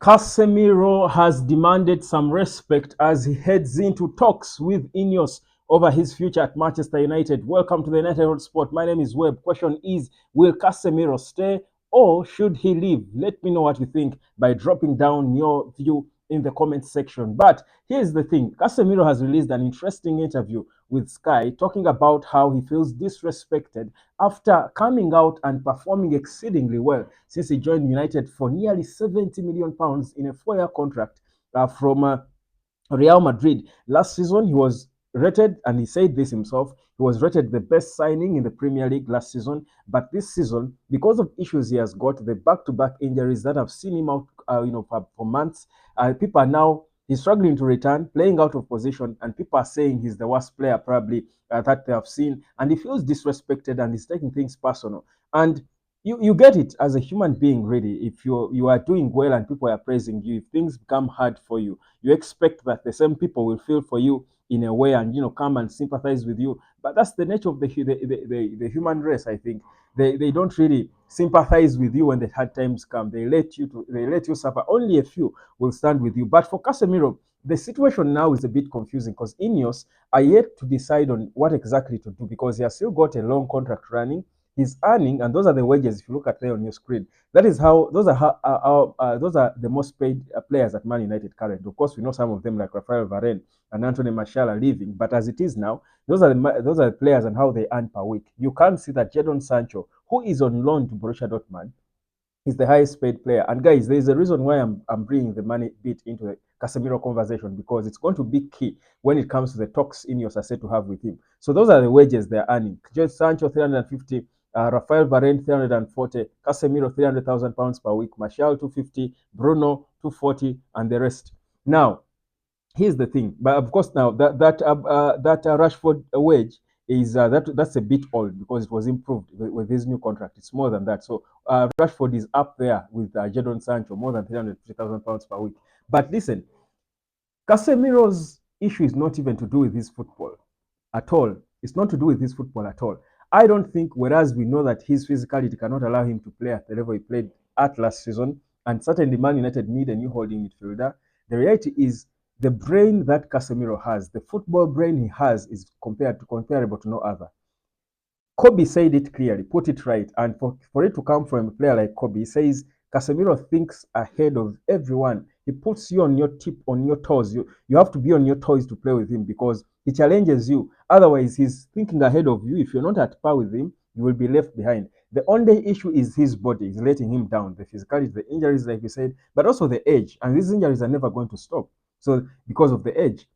Casemiro has demanded some respect as he heads into talks with Ineos over his future at Manchester United. Welcome to the United Road Sport. My name is Webb. Question is, will Casemiro stay or should he leave? Let me know what you think by dropping down your view in the comment section. But here's the thing. Casemiro has released an interesting interview with Sky talking about how he feels disrespected after coming out and performing exceedingly well since he joined United for nearly £70 million in a 4-year contract from Real Madrid. Last season, he was rated, and he said this himself, he was rated the best signing in the Premier League last season. But this season, because of issues he has got, the back-to-back injuries that have seen him out, for months, people are now he's struggling to return, playing out of position, and people are saying he's the worst player probably that they have seen, and he feels disrespected and he's taking things personal. And you get it as a human being, really. If you are doing well and people are praising you, if things become hard for you, you expect that the same people will feel for you in a way and come and sympathize with you. But that's the nature of the human race. I think they don't really sympathize with you when the hard times come. They let you suffer. Only a few will stand with you. But for Casemiro, the situation now is a bit confusing because Ineos are yet to decide on what exactly to do because he has still got a long contract running. He's earning, and those are the wages. If you look at there on your screen, that is how those are the most paid players at Man United currently. Of course, we know some of them like Rafael Varane and Anthony Martial are leaving, but as it is now, those are the players and how they earn per week. You can't see that Jadon Sancho, who is on loan to Borussia Dortmund, is the highest paid player. And guys, there's a reason why I'm bringing the money bit into the Casemiro conversation because it's going to be key when it comes to the talks Ineos are set to have with him. So those are the wages they're earning. Jadon Sancho 350, Rafael Varane 340, Casemiro £300,000 per week, Martial 250, Bruno 240, and the rest. Now, here's the thing, but of course now that Rashford wage is that's a bit old because it was improved with his new contract. It's more than that. So Rashford is up there with Jadon Sancho, more than £350,000 per week. But listen, Casemiro's issue is not even to do with his football at all. It's not to do with his football at all. I don't think, whereas we know that his physicality cannot allow him to play at the level he played at last season, and certainly Man United need a new holding midfielder. The reality is the brain that Casemiro has, the football brain he has, is comparable to no other. Kobe said it clearly, put it right, and for it to come from a player like Kobe, he says Casemiro thinks ahead of everyone. He puts you on your tip, on your toes. You have to be on your toes to play with him because he challenges you. Otherwise, he's thinking ahead of you. If you're not at par with him, you will be left behind. The only issue is his body is letting him down. The physicality, the injuries, like you said, but also the age. And these injuries are never going to stop. So because of the age.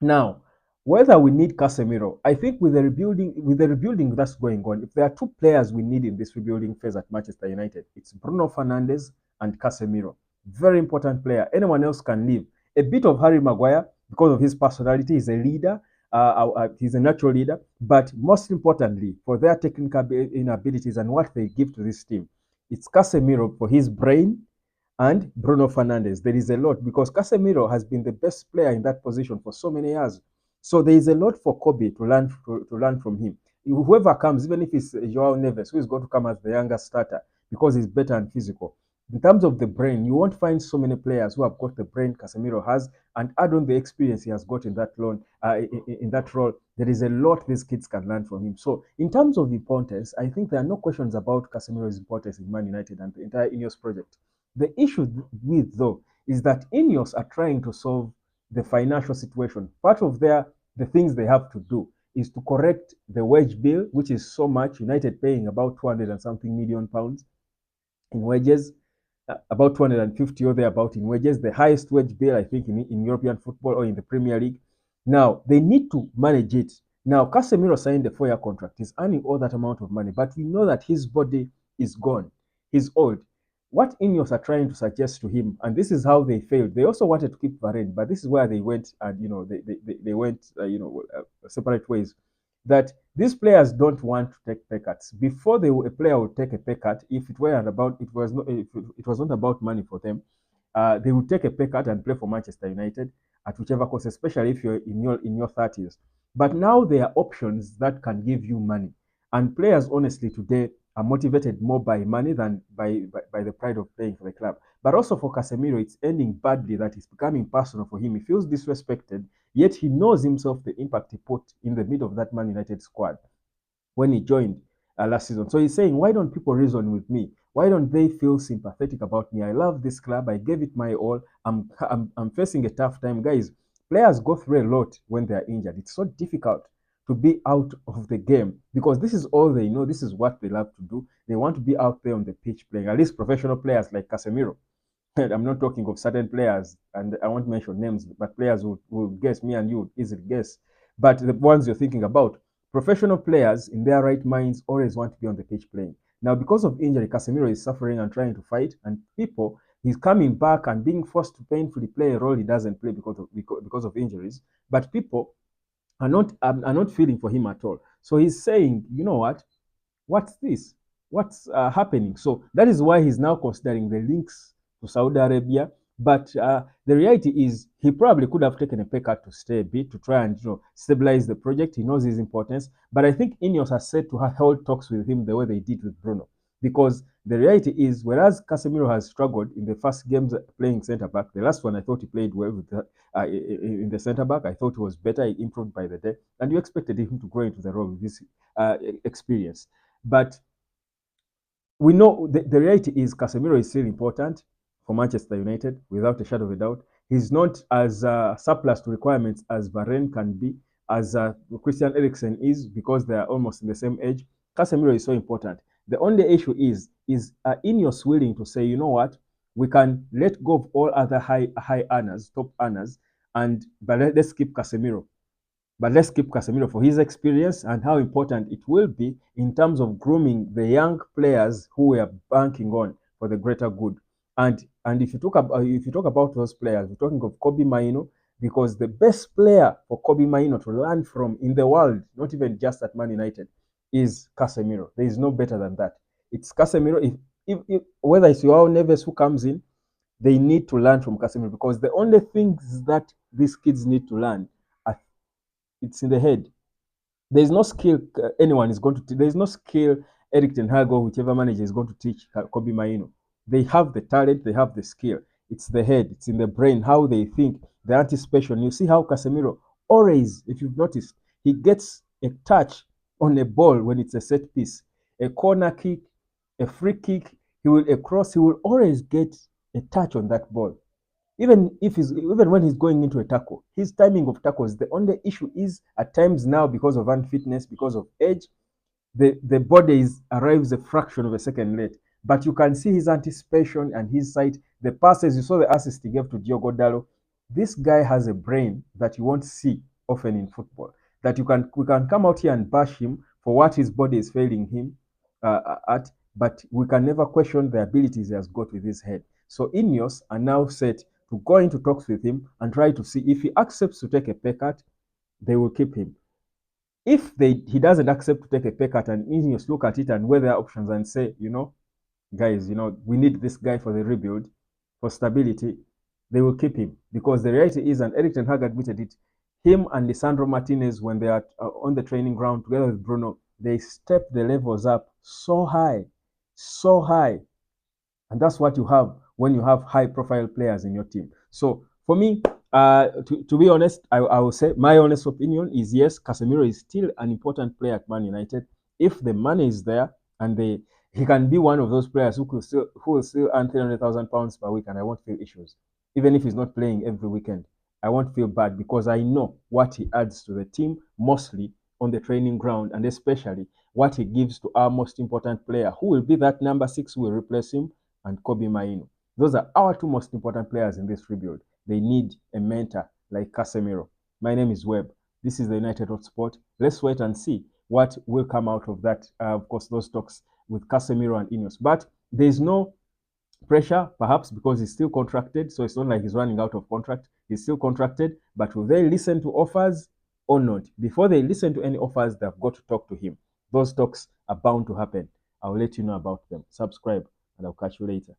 Now, whether we need Casemiro, I think with the rebuilding that's going on, if there are two players we need in this rebuilding phase at Manchester United, it's Bruno Fernandes and Casemiro. Very important player. Anyone else can leave. A bit of Harry Maguire because of his personality. He's a leader. He's a natural leader. But most importantly, for their technical abilities and what they give to this team, it's Casemiro for his brain and Bruno Fernandes. There is a lot because Casemiro has been the best player in that position for so many years. So there is a lot for Kobe to learn from him. Whoever comes, even if it's Joao Neves, who is going to come as the younger starter because he's better and physical. In terms of the brain, you won't find so many players who have got the brain Casemiro has, and add on the experience he has got in that in that role. There is a lot these kids can learn from him. So, in terms of importance, I think there are no questions about Casemiro's importance in Man United and the entire Ineos project. The issue with though is that Ineos are trying to solve the financial situation. Part of the things they have to do is to correct the wage bill, which is so much. United paying about 200 and something million pounds in wages, about 250 or thereabout in wages, the highest wage bill, I think, in European football or in the Premier League. Now, they need to manage it. Now, Casemiro signed a 4-year contract. He's earning all that amount of money, but we know that his body is gone. He's old. What Ineos are trying to suggest to him, and this is how they failed. They also wanted to keep Varane, but this is where they went and they went separate ways. That these players don't want to take pay cuts. Before a player would take a pay cut, if it weren't about if it was not about money for them, they would take a pay cut and play for Manchester United at whichever cost, especially if you're in your 30s. But now there are options that can give you money, and players honestly today are motivated more by money than by the pride of playing for the club. But also for Casemiro, it's ending badly that it's becoming personal for him. He feels disrespected, yet he knows himself the impact he put in the middle of that Man United squad when he joined last season. So he's saying, why don't people reason with me? Why don't they feel sympathetic about me? I love this club. I gave it my all. I'm facing a tough time. Guys, players go through a lot when they are injured. It's so difficult to be out of the game because this is all they know. This is what they love to do. They want to be out there on the pitch playing. At least professional players like Casemiro. I'm not talking of certain players, and I won't mention names, but players will guess, me and you easily guess. But the ones you're thinking about, professional players in their right minds always want to be on the pitch playing. Now, because of injury, Casemiro is suffering and trying to fight, and he's coming back and being forced to painfully play a role he doesn't play because of injuries. But people are not feeling for him at all. So he's saying, you know what? What's this? What's happening? So that is why he's now considering the links to Saudi Arabia. But the reality is, he probably could have taken a pay cut to stay a bit to try and stabilize the project. He knows his importance. But I think Ineos has said to hold talks with him the way they did with Bruno, because the reality is, whereas Casemiro has struggled in the first games playing centre back, the last one I thought he played well with in the centre back. I thought he was better. He improved by the day, and you expected him to grow into the role with this experience. But we know the reality is Casemiro is still important for Manchester United, without a shadow of a doubt. He's not as surplus to requirements as Varane can be, as Christian Eriksen is, because they are almost in the same age. Casemiro is so important. The only issue is Ineos willing to say, you know what, we can let go of all other high earners, top earners, but let's keep Casemiro. But let's keep Casemiro for his experience and how important it will be in terms of grooming the young players who we are banking on for the greater good. And if you talk about those players, we're talking of Kobe Maino, because the best player for Kobe Maino to learn from in the world, not even just at Man United, is Casemiro. There is no better than that. It's Casemiro. If whether it's Joao Neves who comes in, they need to learn from Casemiro, because the only things that these kids need to learn are it's in the head. There's no skill anyone is going to teach. There's no skill Eric Ten Hag or whichever manager is going to teach Kobe Maino. They have the talent, they have the skill. It's the head, it's in the brain, how they think, the anticipation. You see how Casemiro always, if you've noticed, he gets a touch on a ball when it's a set piece, a corner kick, a free kick, he will always get a touch on that ball. Even when he's going into a tackle, his timing of tackles. The only issue is at times now, because of unfitness, because of age, the body arrives a fraction of a second late. But you can see his anticipation and his sight. The passes, you saw the assist he gave to Diogo Dallo. This guy has a brain that you won't see often in football. That we can come out here and bash him for what his body is failing him at, but we can never question the abilities he has got with his head. So Ineos are now set to go into talks with him and try to see if he accepts to take a pay cut, they will keep him. If he doesn't accept to take a pay cut, and Ineos look at it and weigh their options and say, guys, we need this guy for the rebuild, for stability, they will keep him. Because the reality is, and Eric Ten Hag admitted it, him and Lisandro Martinez, when they are on the training ground together with Bruno, they step the levels up so high, so high. And that's what you have when you have high profile players in your team. So for me, to be honest, I will say my honest opinion is yes, Casemiro is still an important player at Man United. If the money is there, and he can be one of those players who will still earn £300,000 per week, and I won't feel issues. Even if he's not playing every weekend, I won't feel bad, because I know what he adds to the team, mostly on the training ground, and especially what he gives to our most important player, who will be that number 6 who will replace him, and Kobe Maino. Those are our two most important players in this rebuild. They need a mentor like Casemiro. My name is Webb. This is the United Hotspot. Let's wait and see what will come out of that. Of course, those talks with Casemiro and Ineos. But there's no pressure, perhaps because he's still contracted. So it's not like he's running out of contract. He's still contracted. But will they listen to offers or not? Before they listen to any offers, they've got to talk to him. Those talks are bound to happen. I'll let you know about them. Subscribe, and I'll catch you later.